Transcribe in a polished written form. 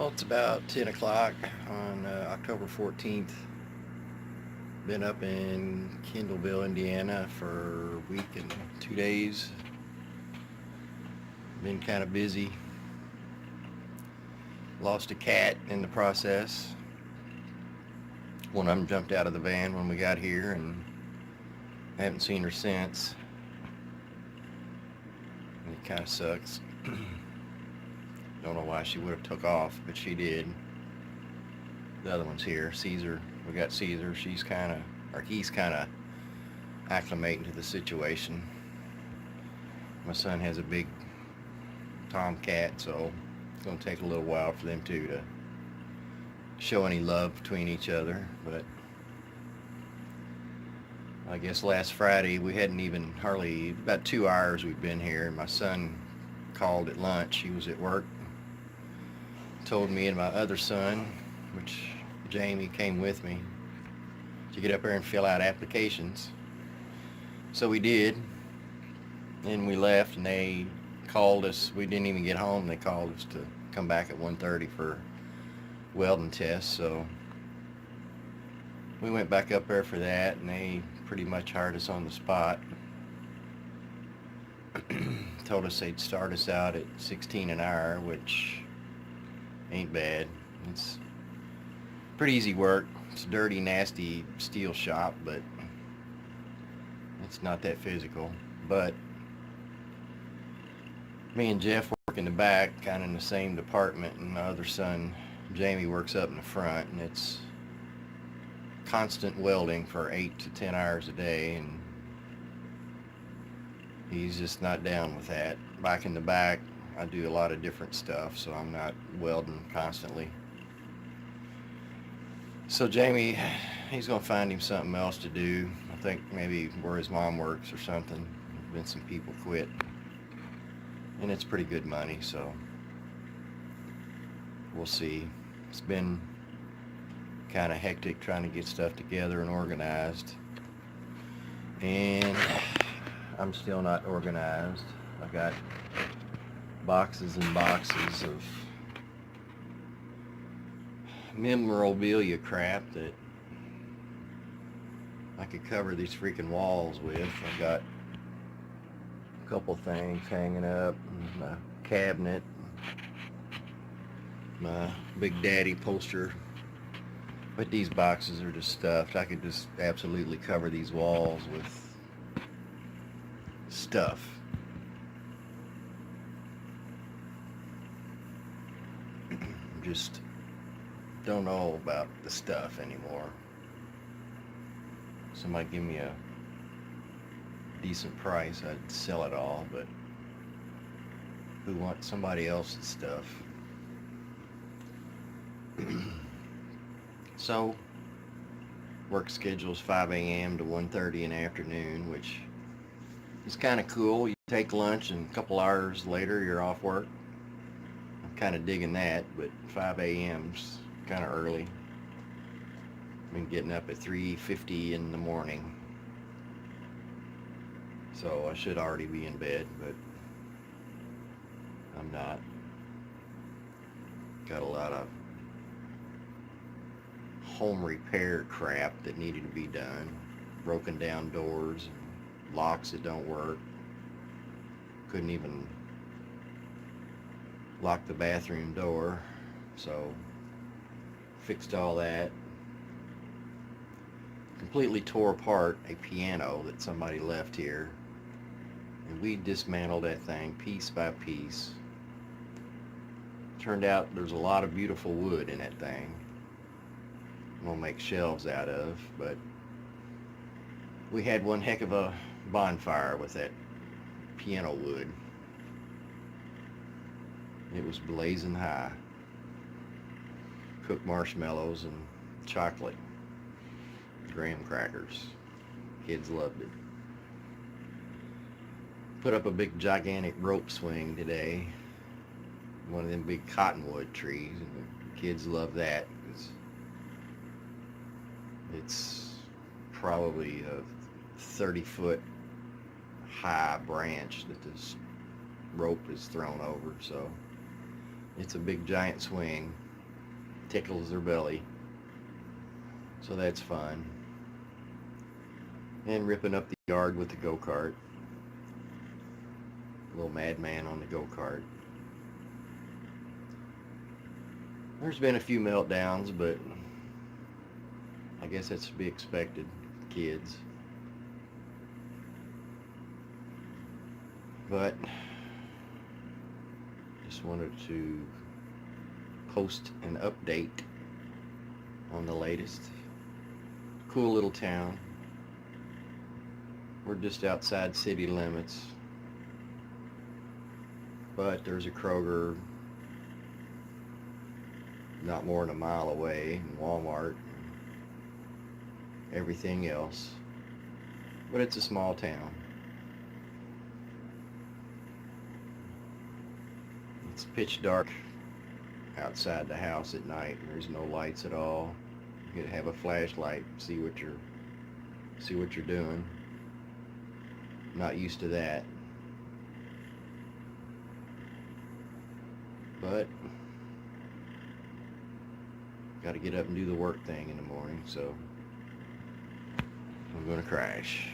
Well, it's about 10 o'clock on October 14th. Been up in Kendallville, Indiana for a week and 2 days. Been kind of busy. Lost a cat in the process. One of them jumped out of the van when we got here, and I haven't seen her since. And it kind of sucks. Don't know why she would have took off, but she did. The other one's here, Caesar. We got Caesar. He's kind of acclimating to the situation. My son has a big tomcat, so it's going to take a little while for them two to show any love between each other. But I guess last Friday we hadn't even hardly about 2 hours we've been here, and my son called at lunch. He was at work. Told me and my other son, which Jamie came with me, to get up there and fill out applications. So we did, and we left, and they called us. We didn't even get home. They called us to come back at 1:30 for welding tests. So we went back up there for that, and they pretty much hired us on the spot. Told us they'd start us out at 16 an hour, which ain't bad. It's pretty easy work. It's a dirty, nasty steel shop, but it's not that physical. But me and Jeff work in the back, kind of in the same department, and my other son, Jamie, works up in the front, and it's constant welding for 8 to 10 hours a day, and he's just not down with that. Back in the back, I do a lot of different stuff, so I'm not welding constantly. So Jamie, he's going to find him something else to do. I think maybe where his mom works or something. There's been some people quit. And it's pretty good money, so we'll see. It's been kind of hectic trying to get stuff together and organized. And I'm still not organized. I got boxes and boxes of memorabilia crap that I could cover these freaking walls with. I got a couple things hanging up, my cabinet, my Big Daddy poster. But these boxes are just stuffed. I could just absolutely cover these walls with stuff. Just don't know about the stuff anymore. Somebody give me a decent price, I'd sell it all, but who wants somebody else's stuff? So work schedule's 5 a.m. to 1:30 in the afternoon, which is kind of cool. You take lunch and a couple hours later you're off work. I'm kind of digging that, but 5 a.m.'s kind of early. I've been getting up at 3:50 in the morning, so I should already be in bed, but I'm not. Got a lot of home repair crap that needed to be done. Broken down doors, and locks that don't work. Couldn't even lock the bathroom door, so fixed all that. Completely tore apart a piano that somebody left here, and we dismantled that thing piece by piece. Turned out there's a lot of beautiful wood in that thing we'll make shelves out of, but we had one heck of a bonfire with that piano wood. It was blazing high. Cooked marshmallows and chocolate graham crackers. Kids loved it. Put up a big gigantic rope swing today. One of them big cottonwood trees, and the kids love that. It's probably a 30-foot high branch that this rope is thrown over, so it's a big giant swing. tickles their belly. So that's fun. And ripping up the yard with the go-kart. Little madman on the go-kart. There's been a few meltdowns, but I guess that's to be expected. Kids. But just wanted to post an update on the latest. Cool little town. We're just outside city limits, but there's a Kroger not more than a mile away, and Walmart, and everything else. But it's a small town. It's pitch dark outside the house at night. There's no lights at all. You could have a flashlight, see what you're doing. Not used to that. But got to get up and do the work thing in the morning, so I'm going to crash.